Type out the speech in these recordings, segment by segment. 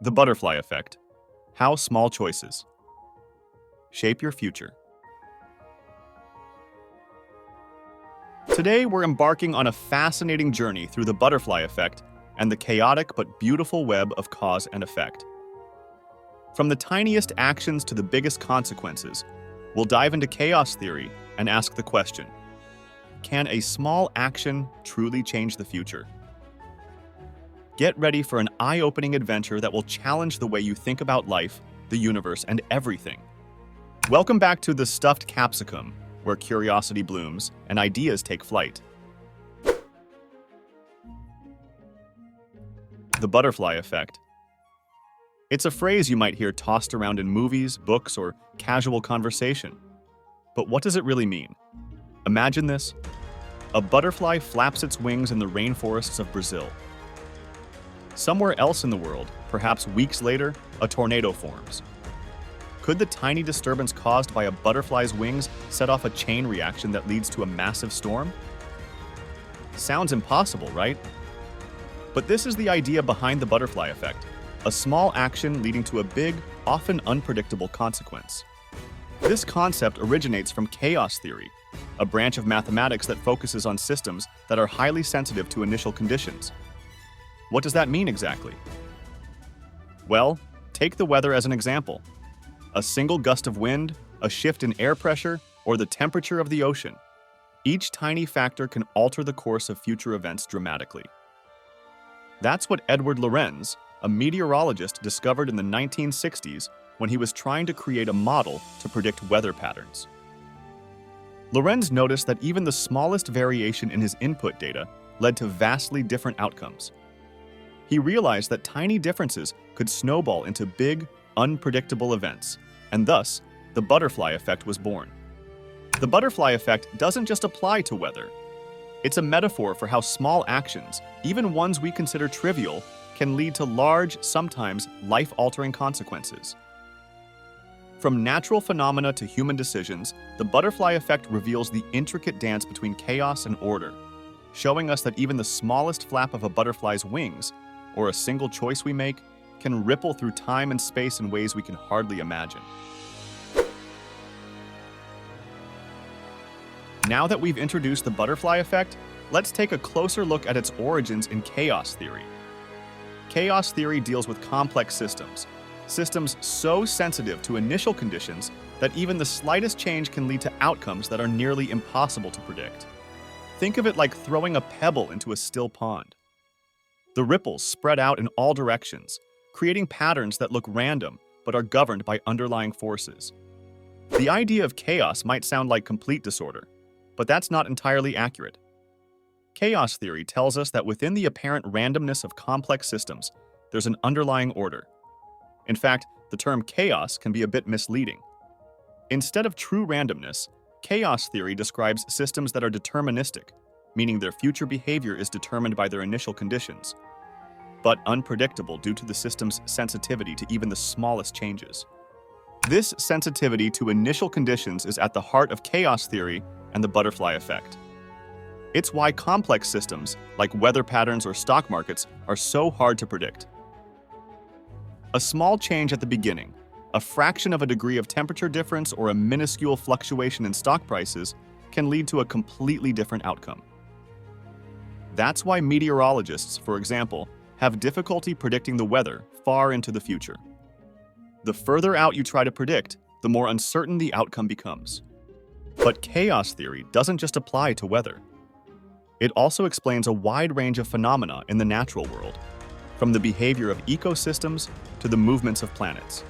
The butterfly effect. How small choices shape your future. Today, we're embarking on a fascinating journey through the butterfly effect and the chaotic but beautiful web of cause and effect. From the tiniest actions to the biggest consequences, we'll dive into chaos theory and ask the question, can a small action truly change the future? Get ready for an eye-opening adventure that will challenge the way you think about life, the universe, and everything. Welcome back to the stuffed capsicum, where curiosity blooms and ideas take flight. The butterfly effect. It's a phrase you might hear tossed around in movies, books, or casual conversation. But what does it really mean? Imagine this. A butterfly flaps its wings in the rainforests of Brazil. Somewhere else in the world, perhaps weeks later, a tornado forms. Could the tiny disturbance caused by a butterfly's wings set off a chain reaction that leads to a massive storm? Sounds impossible, right? But this is the idea behind the butterfly effect, a small action leading to a big, often unpredictable consequence. This concept originates from chaos theory, a branch of mathematics that focuses on systems that are highly sensitive to initial conditions. What does that mean exactly? Well, take the weather as an example. A single gust of wind, a shift in air pressure, or the temperature of the ocean. Each tiny factor can alter the course of future events dramatically. That's what Edward Lorenz, a meteorologist, discovered in the 1960s when he was trying to create a model to predict weather patterns. Lorenz noticed that even the smallest variation in his input data led to vastly different outcomes. He realized that tiny differences could snowball into big, unpredictable events, and thus, the butterfly effect was born. The butterfly effect doesn't just apply to weather. It's a metaphor for how small actions, even ones we consider trivial, can lead to large, sometimes life-altering consequences. From natural phenomena to human decisions, the butterfly effect reveals the intricate dance between chaos and order, showing us that even the smallest flap of a butterfly's wings, or a single choice we make, can ripple through time and space in ways we can hardly imagine. Now that we've introduced the butterfly effect, let's take a closer look at its origins in chaos theory. Chaos theory deals with complex systems so sensitive to initial conditions that even the slightest change can lead to outcomes that are nearly impossible to predict. Think of it like throwing a pebble into a still pond. The ripples spread out in all directions, creating patterns that look random but are governed by underlying forces. The idea of chaos might sound like complete disorder, but that's not entirely accurate. Chaos theory tells us that within the apparent randomness of complex systems, there's an underlying order. In fact, the term chaos can be a bit misleading. Instead of true randomness, chaos theory describes systems that are deterministic, meaning their future behavior is determined by their initial conditions, but unpredictable due to the system's sensitivity to even the smallest changes. This sensitivity to initial conditions is at the heart of chaos theory and the butterfly effect. It's why complex systems, like weather patterns or stock markets, are so hard to predict. A small change at the beginning, a fraction of a degree of temperature difference, or a minuscule fluctuation in stock prices can lead to a completely different outcome. That's why meteorologists, for example, have difficulty predicting the weather far into the future. The further out you try to predict, the more uncertain the outcome becomes. But chaos theory doesn't just apply to weather. It also explains a wide range of phenomena in the natural world, from the behavior of ecosystems to the movements of planets.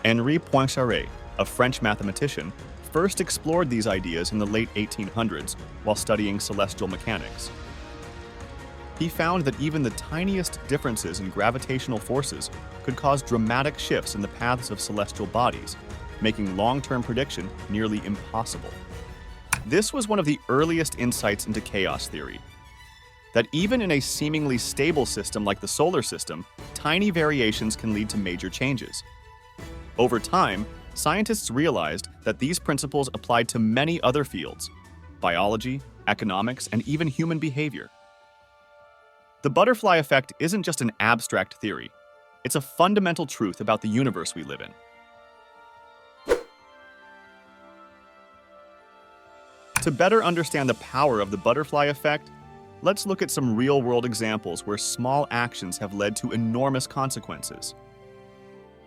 Henri Poincaré, a French mathematician, first explored these ideas in the late 1800s while studying celestial mechanics. He found that even the tiniest differences in gravitational forces could cause dramatic shifts in the paths of celestial bodies, making long-term prediction nearly impossible. This was one of the earliest insights into chaos theory, that even in a seemingly stable system like the solar system, tiny variations can lead to major changes. Over time, scientists realized that these principles applied to many other fields: biology, economics, and even human behavior. The butterfly effect isn't just an abstract theory. It's a fundamental truth about the universe we live in. To better understand the power of the butterfly effect, let's look at some real-world examples where small actions have led to enormous consequences.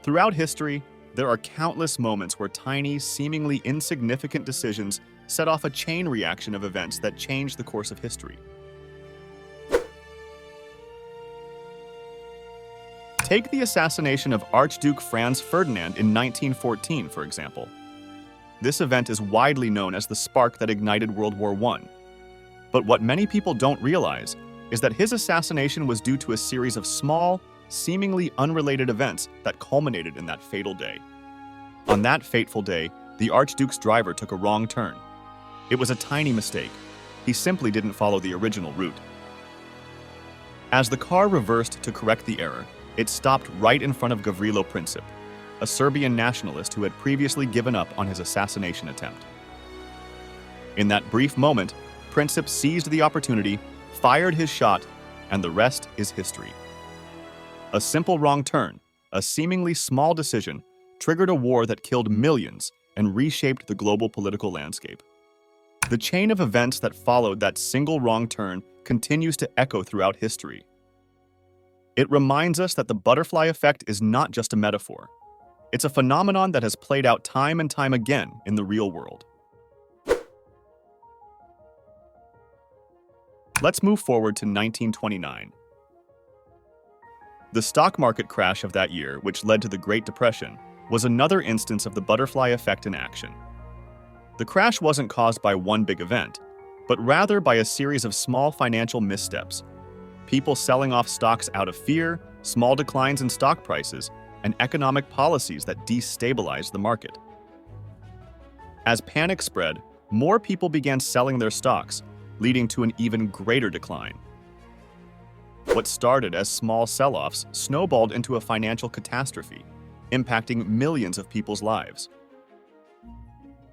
Throughout history, there are countless moments where tiny, seemingly insignificant decisions set off a chain reaction of events that change the course of history. Take the assassination of Archduke Franz Ferdinand in 1914, for example. This event is widely known as the spark that ignited World War I. But what many people don't realize is that his assassination was due to a series of small, seemingly unrelated events that culminated in that fatal day. On that fateful day, the Archduke's driver took a wrong turn. It was a tiny mistake. He simply didn't follow the original route. As the car reversed to correct the error, it stopped right in front of Gavrilo Princip, a Serbian nationalist who had previously given up on his assassination attempt. In that brief moment, Princip seized the opportunity, fired his shot, and the rest is history. A simple wrong turn, a seemingly small decision, triggered a war that killed millions and reshaped the global political landscape. The chain of events that followed that single wrong turn continues to echo throughout history. It reminds us that the butterfly effect is not just a metaphor. It's a phenomenon that has played out time and time again in the real world. Let's move forward to 1929. The stock market crash of that year, which led to the Great Depression, was another instance of the butterfly effect in action. The crash wasn't caused by one big event, but rather by a series of small financial missteps. People selling off stocks out of fear, small declines in stock prices, and economic policies that destabilized the market. As panic spread, more people began selling their stocks, leading to an even greater decline. What started as small sell-offs snowballed into a financial catastrophe, impacting millions of people's lives.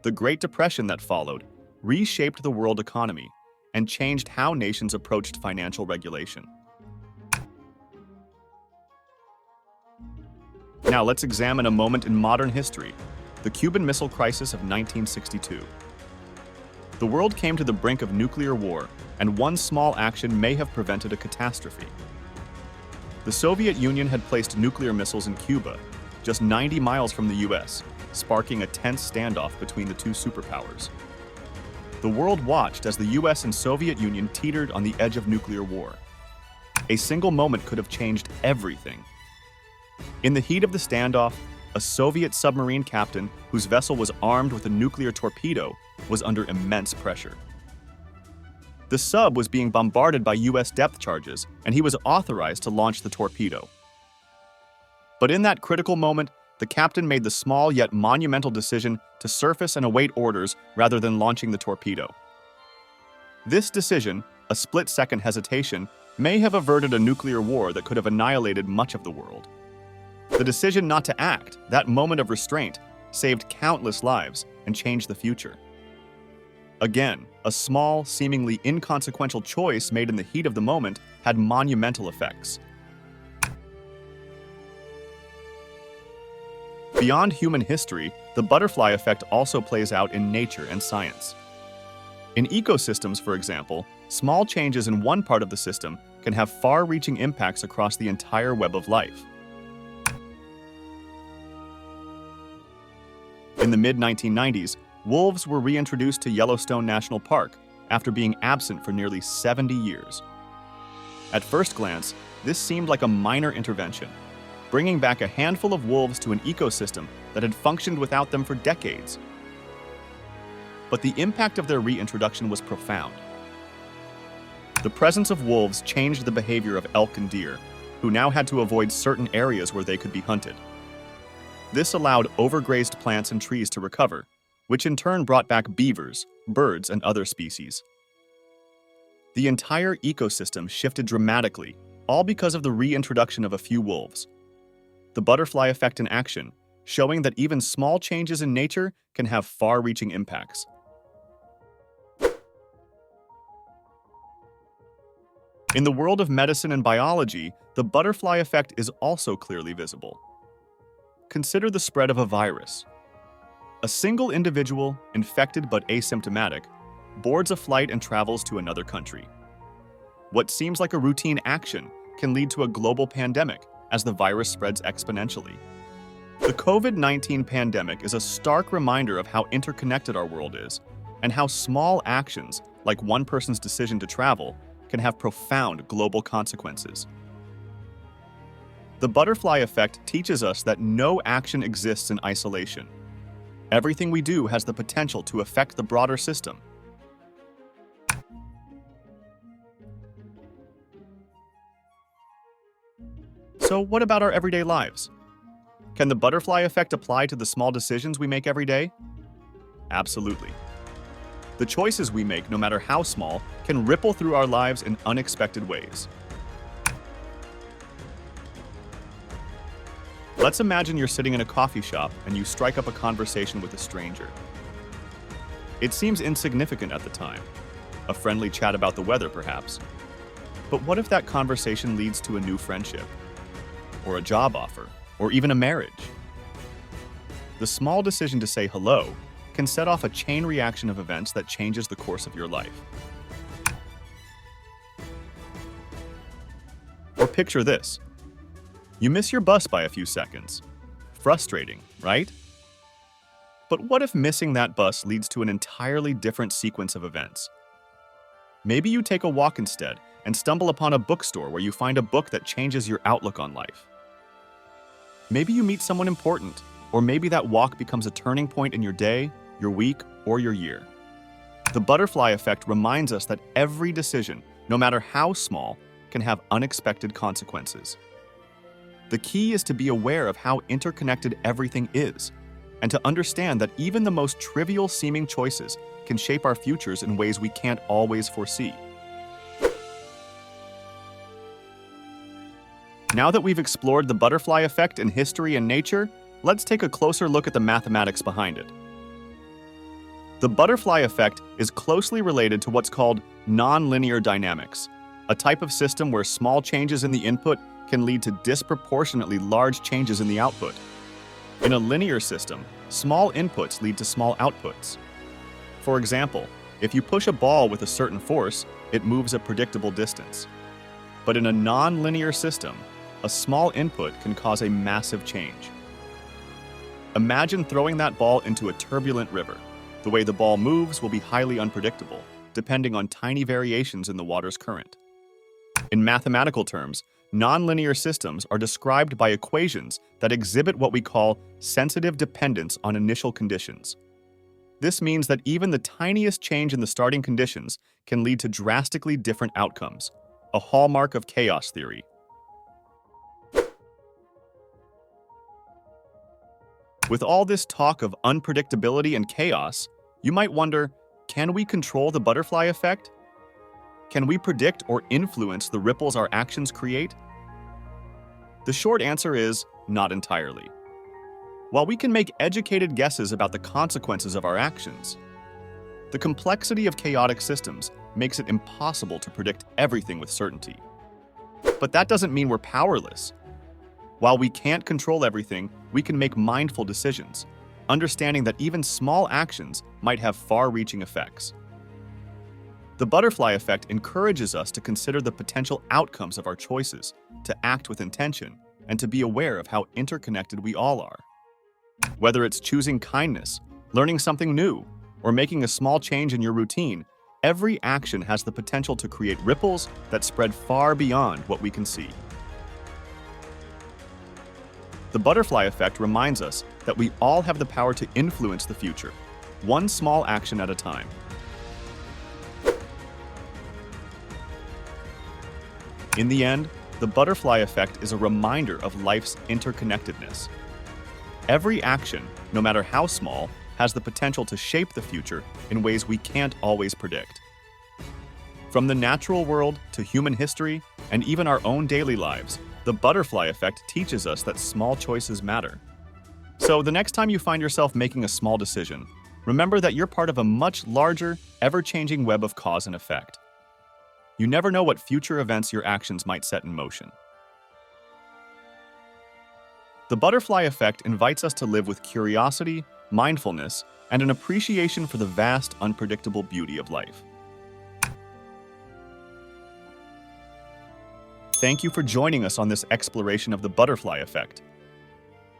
The Great Depression that followed reshaped the world economy and changed how nations approached financial regulation. Now let's examine a moment in modern history, the Cuban Missile Crisis of 1962. The world came to the brink of nuclear war, and one small action may have prevented a catastrophe. The Soviet Union had placed nuclear missiles in Cuba, just 90 miles from the US, sparking a tense standoff between the two superpowers. The world watched as the US and Soviet Union teetered on the edge of nuclear war. A single moment could have changed everything. In the heat of the standoff, a Soviet submarine captain whose vessel was armed with a nuclear torpedo was under immense pressure. The sub was being bombarded by US depth charges, and he was authorized to launch the torpedo. But in that critical moment, the captain made the small yet monumental decision to surface and await orders rather than launching the torpedo. This decision, a split-second hesitation, may have averted a nuclear war that could have annihilated much of the world. The decision not to act, that moment of restraint, saved countless lives and changed the future. Again, a small, seemingly inconsequential choice made in the heat of the moment had monumental effects. Beyond human history, the butterfly effect also plays out in nature and science. In ecosystems, for example, small changes in one part of the system can have far-reaching impacts across the entire web of life. In the mid-1990s, wolves were reintroduced to Yellowstone National Park after being absent for nearly 70 years. At first glance, this seemed like a minor intervention, bringing back a handful of wolves to an ecosystem that had functioned without them for decades. But the impact of their reintroduction was profound. The presence of wolves changed the behavior of elk and deer, who now had to avoid certain areas where they could be hunted. This allowed overgrazed plants and trees to recover, which in turn brought back beavers, birds, and other species. The entire ecosystem shifted dramatically, all because of the reintroduction of a few wolves. The butterfly effect in action, showing that even small changes in nature can have far-reaching impacts. In the world of medicine and biology, the butterfly effect is also clearly visible. Consider the spread of a virus. A single individual, infected but asymptomatic, boards a flight and travels to another country. What seems like a routine action can lead to a global pandemic as the virus spreads exponentially. The COVID-19 pandemic is a stark reminder of how interconnected our world is, and how small actions, like one person's decision to travel, can have profound global consequences. The butterfly effect teaches us that no action exists in isolation. Everything we do has the potential to affect the broader system. So what about our everyday lives? Can the butterfly effect apply to the small decisions we make every day? Absolutely. The choices we make, no matter how small, can ripple through our lives in unexpected ways. Let's imagine you're sitting in a coffee shop and you strike up a conversation with a stranger. It seems insignificant at the time, a friendly chat about the weather perhaps. But what if that conversation leads to a new friendship, or a job offer, or even a marriage? The small decision to say hello can set off a chain reaction of events that changes the course of your life. Or picture this. You miss your bus by a few seconds. Frustrating, right? But what if missing that bus leads to an entirely different sequence of events? Maybe you take a walk instead and stumble upon a bookstore where you find a book that changes your outlook on life. Maybe you meet someone important, or maybe that walk becomes a turning point in your day, your week, or your year. The butterfly effect reminds us that every decision, no matter how small, can have unexpected consequences. The key is to be aware of how interconnected everything is, and to understand that even the most trivial seeming choices can shape our futures in ways we can't always foresee. Now that we've explored the butterfly effect in history and nature, let's take a closer look at the mathematics behind it. The butterfly effect is closely related to what's called nonlinear dynamics, a type of system where small changes in the input can lead to disproportionately large changes in the output. In a linear system, small inputs lead to small outputs. For example, if you push a ball with a certain force, it moves a predictable distance. But in a non-linear system, a small input can cause a massive change. Imagine throwing that ball into a turbulent river. The way the ball moves will be highly unpredictable, depending on tiny variations in the water's current. In mathematical terms, nonlinear systems are described by equations that exhibit what we call sensitive dependence on initial conditions. This means that even the tiniest change in the starting conditions can lead to drastically different outcomes, a hallmark of chaos theory. With all this talk of unpredictability and chaos, you might wonder, can we control the butterfly effect? Can we predict or influence the ripples our actions create? The short answer is not entirely. While we can make educated guesses about the consequences of our actions, the complexity of chaotic systems makes it impossible to predict everything with certainty. But that doesn't mean we're powerless. While we can't control everything, we can make mindful decisions, understanding that even small actions might have far-reaching effects. The butterfly effect encourages us to consider the potential outcomes of our choices, to act with intention, and to be aware of how interconnected we all are. Whether it's choosing kindness, learning something new, or making a small change in your routine, every action has the potential to create ripples that spread far beyond what we can see. The butterfly effect reminds us that we all have the power to influence the future, one small action at a time. In the end, the butterfly effect is a reminder of life's interconnectedness. Every action, no matter how small, has the potential to shape the future in ways we can't always predict. From the natural world to human history, and even our own daily lives, the butterfly effect teaches us that small choices matter. So the next time you find yourself making a small decision, remember that you're part of a much larger, ever-changing web of cause and effect. You never know what future events your actions might set in motion. The butterfly effect invites us to live with curiosity, mindfulness, and an appreciation for the vast, unpredictable beauty of life. Thank you for joining us on this exploration of the butterfly effect.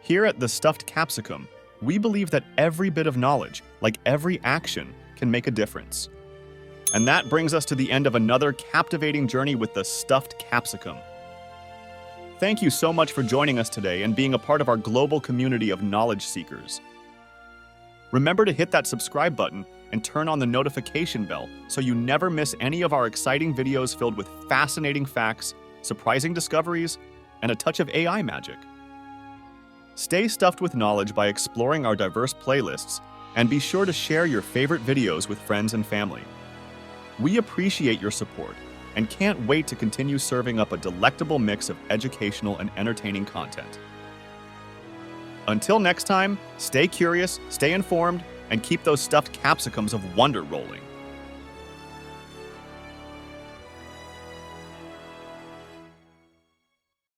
Here at the Stuffed Capsicum, we believe that every bit of knowledge, like every action, can make a difference. And that brings us to the end of another captivating journey with the Stuffed Capsicum. Thank you so much for joining us today and being a part of our global community of knowledge seekers. Remember to hit that subscribe button and turn on the notification bell so you never miss any of our exciting videos filled with fascinating facts, surprising discoveries, and a touch of AI magic. Stay stuffed with knowledge by exploring our diverse playlists, and be sure to share your favorite videos with friends and family. We appreciate your support and can't wait to continue serving up a delectable mix of educational and entertaining content. Until next time, stay curious, stay informed, and keep those stuffed capsicums of wonder rolling.